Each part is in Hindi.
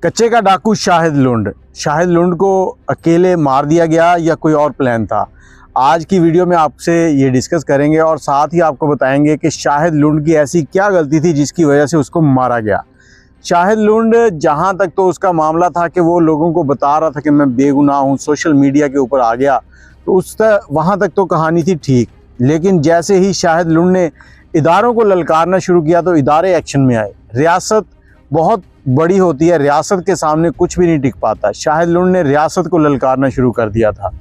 कच्चे का डाकू शाहिद लुंड को अकेले मार दिया गया या कोई और प्लान था। आज की वीडियो में आपसे ये डिस्कस करेंगे और साथ ही आपको बताएंगे कि शाहिद लुंड की ऐसी क्या गलती थी जिसकी वजह से उसको मारा गया। शाहिद लुंड जहाँ तक तो उसका मामला था कि वो लोगों को बता रहा था कि मैं बेगुनाह हूँ, सोशल मीडिया के ऊपर आ गया, तो वहाँ तक तो कहानी थी ठीक। लेकिन जैसे ही शाहिद लुंड ने इदारों को ललकारना शुरू किया तो इदारे एक्शन में आए। रियासत बहुत बड़ी होती है, रियासत के सामने कुछ भी नहीं टिक पाता। शाहिद लुंड ने रियासत को ललकारना शुरू कर दिया था।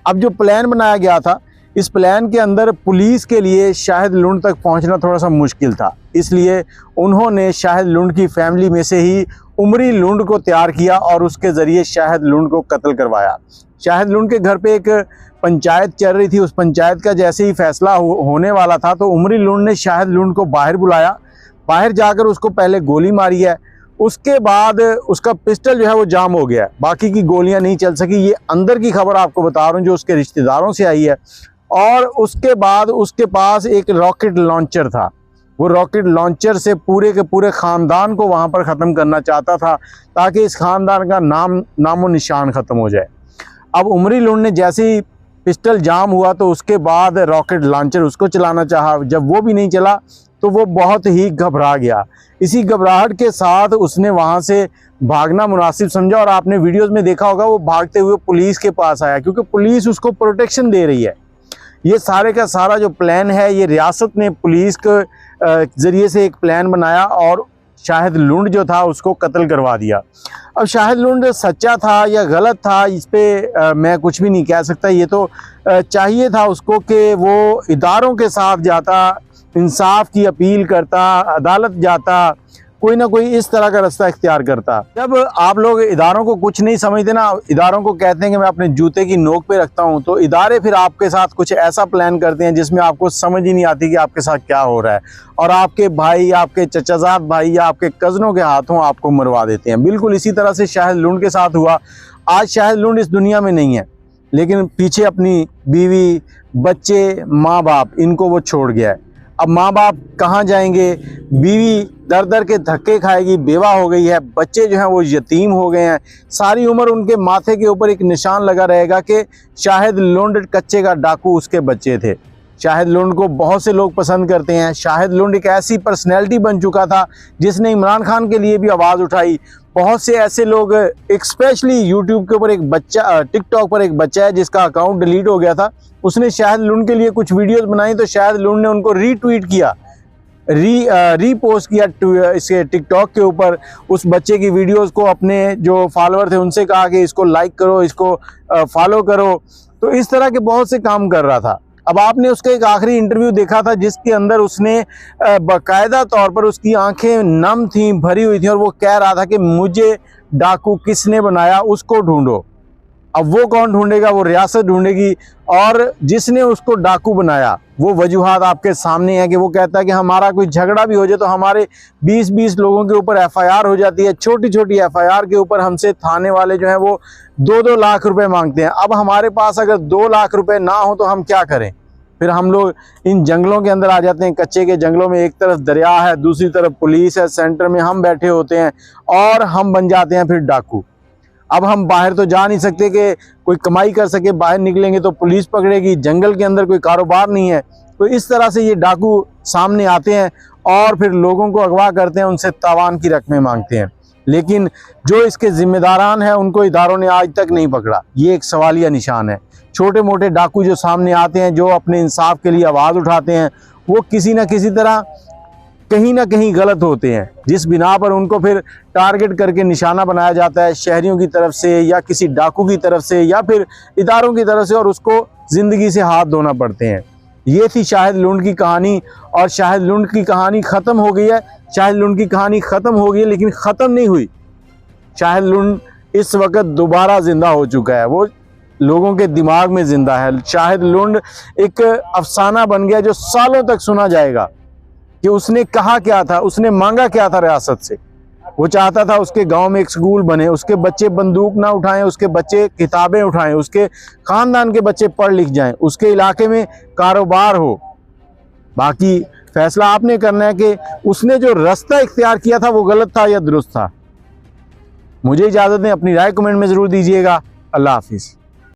अब जो प्लान बनाया गया था, इस प्लान के अंदर पुलिस के लिए शाहिद लुंड तक पहुंचना थोड़ा सा मुश्किल था, इसलिए उन्होंने शाहिद लुंड की फैमिली में से ही उमरी लुंड को तैयार किया और उसके ज़रिए शाहिद लुंड को कत्ल करवाया। शाहिद लुंड के घर पे एक पंचायत चल रही थी, उस पंचायत का जैसे ही फैसला होने वाला था तो उमरी लुंड ने शाहिद लुंड को बाहर बुलाया। बाहर जाकर उसको पहले गोली मारी है, उसके बाद उसका पिस्टल जो है वो जाम हो गया, बाकी की गोलियां नहीं चल सकी। ये अंदर की खबर आपको बता रहा हूँ जो उसके रिश्तेदारों से आई है। और उसके बाद उसके पास एक रॉकेट लॉन्चर था, वो रॉकेट लॉन्चर से पूरे के पूरे ख़ानदान को वहाँ पर ख़त्म करना चाहता था ताकि इस ख़ानदान का नामो निशान ख़त्म हो जाए। अब उमरी लुंड ने जैसे ही पिस्टल जाम हुआ तो उसके बाद रॉकेट लॉन्चर उसको चलाना चाहा, जब वो भी नहीं चला तो वो बहुत ही घबरा गया। इसी घबराहट के साथ उसने वहाँ से भागना मुनासिब समझा और आपने वीडियोस में देखा होगा वो भागते हुए पुलिस के पास आया, क्योंकि पुलिस उसको प्रोटेक्शन दे रही है। ये सारे का सारा जो प्लान है, ये रियासत ने पुलिस के ज़रिए से एक प्लान बनाया और शाहिद लुंड जो था उसको कत्ल करवा दिया। अब शाहिद लुंड सच्चा था या गलत था, इस पे मैं कुछ भी नहीं कह सकता। ये तो चाहिए था उसको कि वो इदारों के साथ जाता, इंसाफ की अपील करता, अदालत जाता, कोई ना कोई इस तरह का रास्ता इख्तियार करता। जब आप लोग इदारों को कुछ नहीं समझते ना, इदारों को कहते हैं कि मैं अपने जूते की नोक पे रखता हूँ, तो इदारे फिर आपके साथ कुछ ऐसा प्लान करते हैं जिसमें आपको समझ ही नहीं आती कि आपके साथ क्या हो रहा है, और आपके भाई, आपके चचाजाद भाई या आपके कज़नों के हाथों आपको मरवा देते हैं। बिल्कुल इसी तरह से शाहिद लुंड के साथ हुआ। आज शाहिद लुंड इस दुनिया में नहीं है, लेकिन पीछे अपनी बीवी, बच्चे, माँ बाप, इनको वो छोड़ गया है। अब माँ बाप कहाँ जाएंगे? बीवी दर दर के धक्के खाएगी, बेवा हो गई है, बच्चे जो हैं वो यतीम हो गए हैं। सारी उम्र उनके माथे के ऊपर एक निशान लगा रहेगा कि शाहिद लुंड कच्चे का डाकू उसके बच्चे थे। शाहिद लुंड को बहुत से लोग पसंद करते हैं। शाहिद लुंड एक ऐसी पर्सनैलिटी बन चुका था जिसने इमरान खान के लिए भी आवाज़ उठाई। बहुत से ऐसे लोग, एक स्पेशली यूट्यूब के ऊपर एक बच्चा, टिकटॉक पर एक बच्चा है जिसका अकाउंट डिलीट हो गया था, उसने शाहिद लुंड के लिए कुछ वीडियोस बनाई तो शाहिद लुंड ने उनको रीट्वीट किया, रीपोस्ट किया इसके टिकटॉक के ऊपर। उस बच्चे की वीडियोस को अपने जो फॉलोअर थे उनसे कहा कि इसको लाइक करो, इसको फॉलो करो। तो इस तरह के बहुत से काम कर रहा था। अब आपने उसका एक आखिरी इंटरव्यू देखा था जिसके अंदर उसने बाकायदा तौर पर, उसकी आंखें नम थीं, भरी हुई थी, और वो कह रहा था कि मुझे डाकू किसने बनाया उसको ढूंढो। अब वो कौन ढूंढेगा? वो रियासत ढूंढेगी। और जिसने उसको डाकू बनाया वो वजूहात आपके सामने है कि वो कहता है कि हमारा कोई झगड़ा भी हो जाए तो हमारे 20-20 लोगों के ऊपर FIR हो जाती है। छोटी छोटी FIR के ऊपर हमसे थाने वाले जो हैं वो 2-2 लाख रुपए मांगते हैं। अब हमारे पास अगर 2 लाख रुपए ना हो तो हम क्या करें? फिर हम लोग इन जंगलों के अंदर आ जाते हैं, कच्चे के जंगलों में। एक तरफ दरिया है, दूसरी तरफ पुलिस है, सेंटर में हम बैठे होते हैं और हम बन जाते हैं फिर डाकू। अब हम बाहर तो जा नहीं सकते कि कोई कमाई कर सके, बाहर निकलेंगे तो पुलिस पकड़ेगी, जंगल के अंदर कोई कारोबार नहीं है। तो इस तरह से ये डाकू सामने आते हैं और फिर लोगों को अगवा करते हैं, उनसे तावान की रकमें मांगते हैं। लेकिन जो इसके जिम्मेदारान हैं उनको इदारों ने आज तक नहीं पकड़ा। ये एक सवालिया निशान है। छोटे मोटे डाकू जो सामने आते हैं, जो अपने इंसाफ के लिए आवाज़ उठाते हैं, वो किसी न किसी तरह कहीं ना कहीं गलत होते हैं, जिस बिना पर उनको फिर टारगेट करके निशाना बनाया जाता है शहरियों की तरफ से या किसी डाकू की तरफ से या फिर इदारों की तरफ से, और उसको ज़िंदगी से हाथ धोना पड़ते हैं। ये थी शाहिद लुंड की कहानी, और शाहिद लुंड की कहानी ख़त्म हो गई है। शाहिद लुंड की कहानी ख़त्म हो गई है, लेकिन ख़त्म नहीं हुई। शाहिद लुंड इस वक्त दोबारा ज़िंदा हो चुका है, वो लोगों के दिमाग में ज़िंदा है। शाहिद लुंड एक अफसाना बन गया जो सालों तक सुना जाएगा कि उसने कहा क्या था, उसने मांगा क्या था रियासत से। वो चाहता था उसके गांव में एक स्कूल बने, उसके बच्चे बंदूक ना उठाएं, उसके बच्चे किताबें उठाएं, उसके ख़ानदान के बच्चे पढ़ लिख जाएं, उसके इलाके में कारोबार हो। बाकी फैसला आपने करना है कि उसने जो रास्ता इख्तियार किया था वो गलत था या दुरुस्त था। मुझे इजाज़त दें, अपनी राय कमेंट में ज़रूर दीजिएगा। अल्लाह हाफिज़।